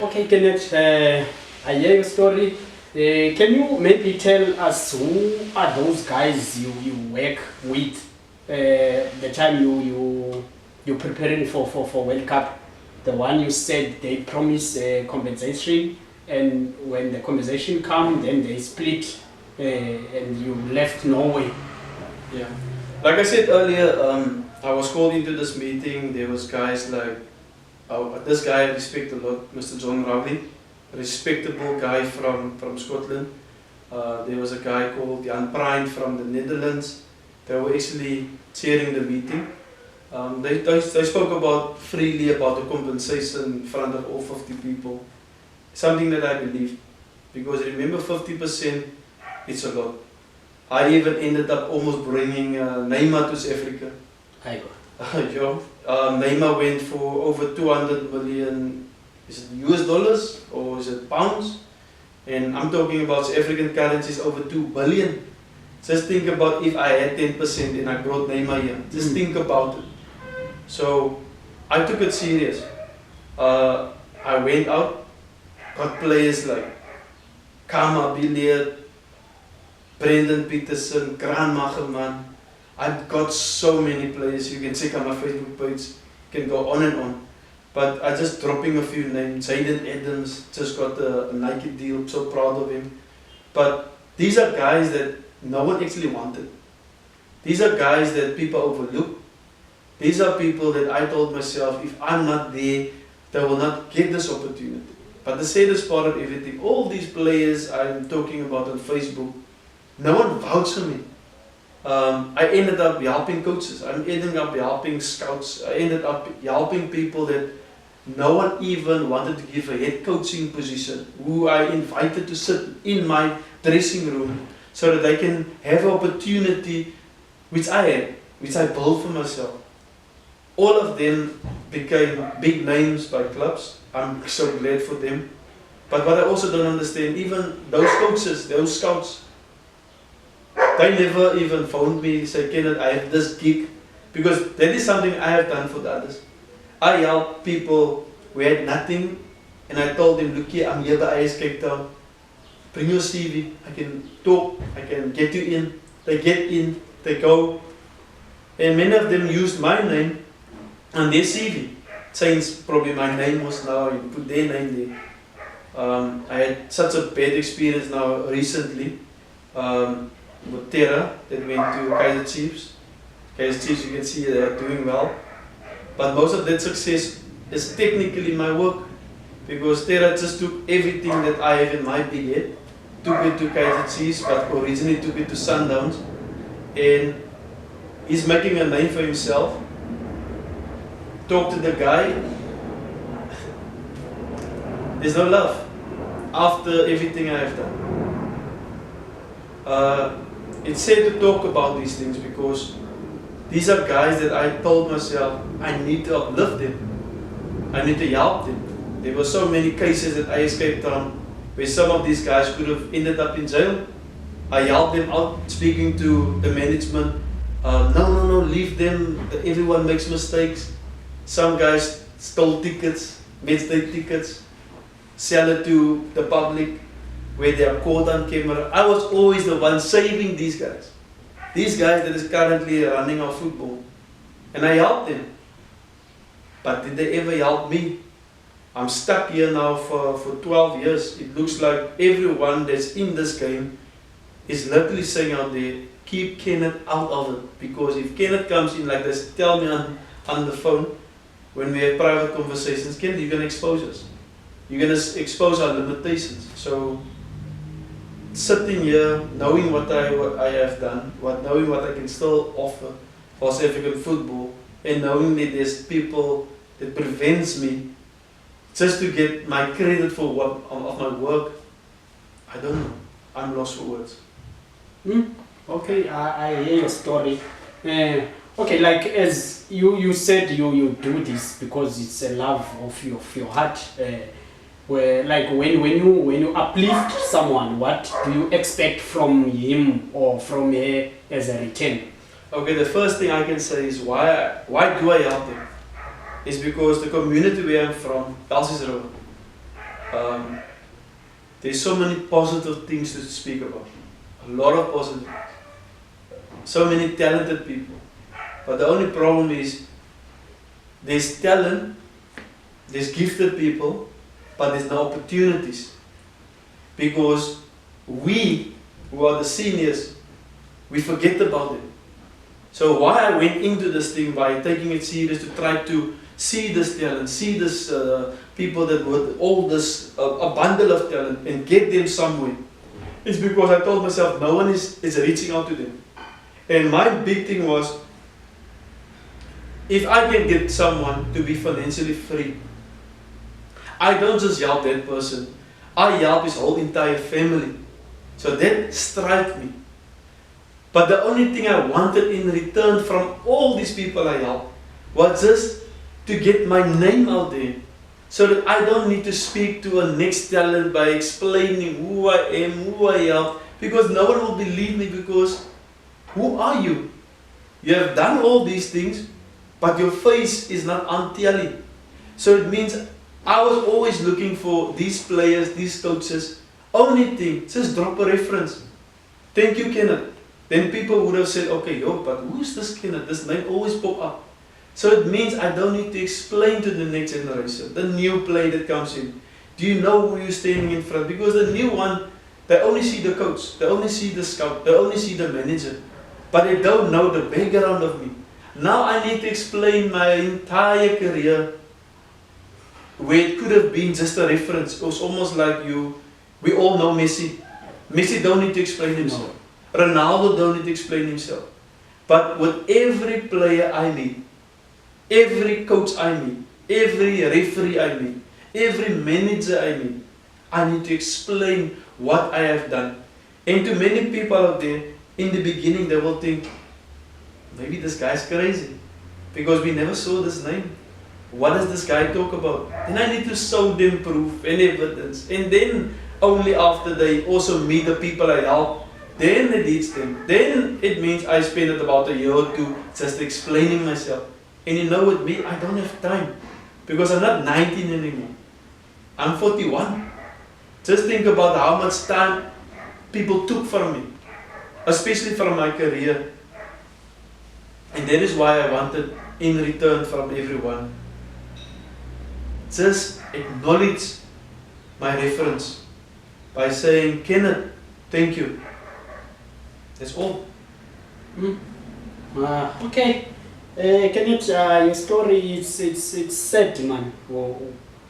Okay, Kanneth, I hear your story. Can you maybe tell us who are those guys you work with the time you're preparing for World Cup? The one you said they promise compensation, and when the compensation come, then they split, and you left Norway. Yeah. Like I said earlier, I was called into this meeting. There was guys like, this guy I respect a lot, Mr. John Rowley, respectable guy from Scotland. There was a guy called Jan Prijn from the Netherlands. They were actually chairing the meeting. They spoke about freely about the compensation in front of all 50 people. Something that I believe, because remember 50%, it's a lot. I even ended up almost bringing Neymar to South Africa. Neymar went for over 200 million, is it US dollars or is it pounds? And I'm talking about South African currencies over 2 billion. Just think about if I had 10% and I brought Neymar here. Just think about it. So I took it serious. I went out, got players like Kama Billiard, Brendan Peterson, Grant Magerman. I've got so many players. You can check on my Facebook page. You can go on and on. But I just dropping a few names. Zayden Adams just got a Nike deal. So proud of him. But these are guys that no one actually wanted. These are guys that people overlook. These are people that I told myself, if I'm not there, they will not get this opportunity. But the saddest part of everything, all these players I'm talking about on Facebook, no one vouched for me. I ended up helping coaches. I ended up helping scouts. I ended up helping people that no one even wanted to give a head coaching position, who I invited to sit in my dressing room so that they can have an opportunity which I had, which I built for myself. All of them became big names by clubs. I'm so glad for them. But what I also don't understand, even those coaches, those scouts, they never even phoned me, say, Kanneth, I have this gig. Because that is something I have done for the others. I help people who had nothing, and I told them, look here, I'm here by IS Cape Town. Bring your CV, I can talk, I can get you in. They get in, they go. And many of them used my name on their CV. Since probably my name was now, you put their name there. I had such a bad experience now recently. With Terra that went to Kaiser Chiefs. Kaiser Chiefs, you can see they are doing well. But most of that success is technically my work, because Terra just took everything that I have in my big head, took it to Kaiser Chiefs, but originally took it to Sundowns, and he's making a name for himself. Talk to the guy. There's no love after everything I have done. It's sad to talk about these things because these are guys that I told myself I need to uplift them. I need to help them. There were so many cases that I escaped from where some of these guys could have ended up in jail. I helped them out, speaking to the management. No, leave them. Everyone makes mistakes. Some guys stole tickets, matchday tickets, sell it to the public, where they are caught on camera. I was always the one saving these guys. These guys that is currently running our football. And I helped them. But did they ever help me? I'm stuck here now for 12 years. It looks like everyone that's in this game is literally saying out there, keep Kanneth out of it. Because if Kanneth comes in like this, tell me on the phone, when we have private conversations, Kanneth, you're going to expose us. You're going to expose our limitations. So, sitting here, knowing what I have done, knowing what I can still offer for South African football, and knowing that there's people that prevents me just to get my credit for of my work, I don't know. I'm lost for words. Okay, I hear your story. Okay, like as you said, you do this because it's a love of your heart. Where, like when you uplift someone, what do you expect from him or from her as a return? Okay, the first thing I can say is why do I help them? It's because the community where I'm from, Elsie's Road, There's so many positive things to speak about. A lot of positive. So many talented people. But the only problem is there's talent, there's gifted people, but there's no opportunities. Because we, who are the seniors, we forget about it. So why I went into this thing by taking it serious to try to see this talent, see this people that with all this, a bundle of talent and get them somewhere. It's because I told myself no one is reaching out to them. And my big thing was, if I can get someone to be financially free, I don't just help that person, I help his whole entire family. So that struck me. But the only thing I wanted in return from all these people I helped was just to get my name out there. So that I don't need to speak to a next talent by explaining who I am, who I help. Because no one will believe me because who are you? You have done all these things, but your face is not on telly. So it means I was always looking for these players, these coaches. Only thing, just drop a reference. Thank you, Kanneth. Then people would have said, okay, yo, but who is this Kanneth? This name always pop up. So it means I don't need to explain to the next generation, the new player that comes in. Do you know who you're standing in front? Because the new one, they only see the coach, they only see the scout, they only see the manager. But they don't know the background of me. Now I need to explain my entire career where it could have been just a reference. It was almost like we all know Messi. Messi don't need to explain himself. No. Ronaldo don't need to explain himself. But with every player I meet, every coach I meet, every referee I meet, every manager I meet, I need to explain what I have done. And to many people out there, in the beginning they will think, maybe this guy's crazy. Because we never saw this name. What does this guy talk about? Then I need to show them proof and evidence. And then only after they also meet the people I help, then it leads them. Then it means I spend about a year or two just explaining myself. And you know with me, I don't have time. Because I'm not 19 anymore. I'm 41. Just think about how much time people took from me. Especially from my career. And that is why I wanted in return from everyone. Just acknowledge my reference by saying, Kanneth, thank you. That's all. Okay. Kanneth, your story it's sad, man,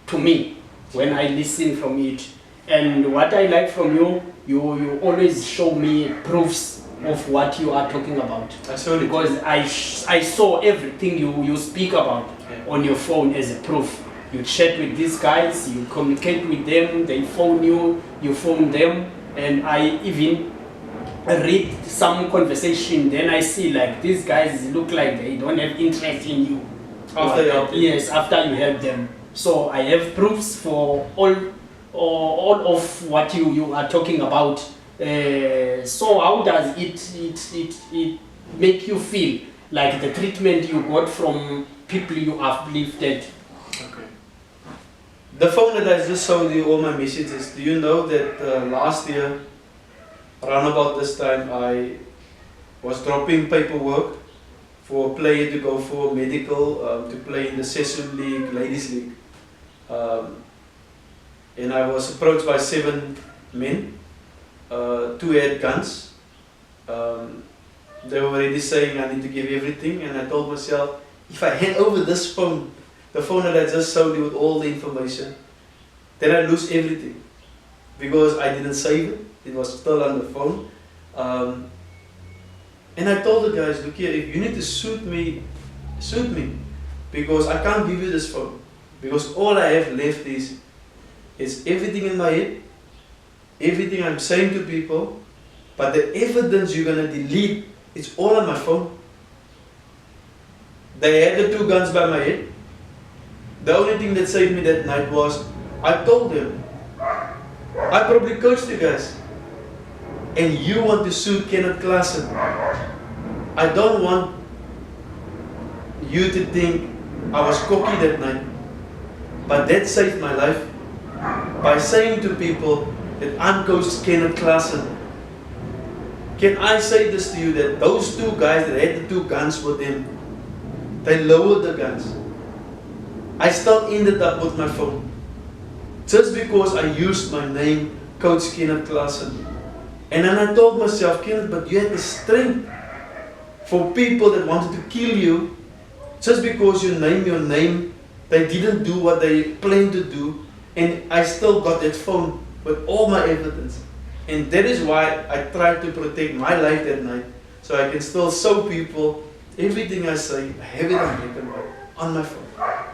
to me when I listen from it. And what I like from you, you always show me proofs of what you are talking about. I saw it. Because I saw everything you speak about on your phone as a proof. You chat with these guys, you communicate with them, they phone you, you phone them, and I even read some conversation, then I see like these guys look like they don't have interest in you. After you help them. Yes, after you help them. So I have proofs for all of what you are talking about. So how does it make you feel, like the treatment you got from people you uplifted? Okay. The phone that I just showed you all my messages, do you know that last year, around about this time, I was dropping paperwork for a player to go for medical, to play in the Session League, Ladies League. And I was approached by 7 men, 2 had guns. They were already saying I need to give everything, and I told myself, if I hand over this phone, the phone that I just showed you with all the information, then I lose everything. Because I didn't save it, it was still on the phone. And I told the guys, look here, if you need to shoot me, because I can't give you this phone. Because all I have left is everything in my head, everything I'm saying to people, but the evidence you're going to delete, it's all on my phone. They had the 2 guns by my head. The only thing that saved me that night was, I told them, I probably coached you guys, and you want to shoot Kanneth Claasen. I don't want you to think I was cocky that night, but that saved my life. by saying to people that I'm Coach Kanneth Claasen. Can I say this to you, that those two guys that had the two guns with them, they lowered the guns. I still ended up with my phone. Just because I used my name, Coach Kanneth Claasen. And then I told myself, Kanneth, but you had the strength for people that wanted to kill you. Just because you name your name, they didn't do what they planned to do. And I still got that phone with all my evidence. And that is why I tried to protect my life that night. So I can still show people everything I say, I have it on black and white, on my phone.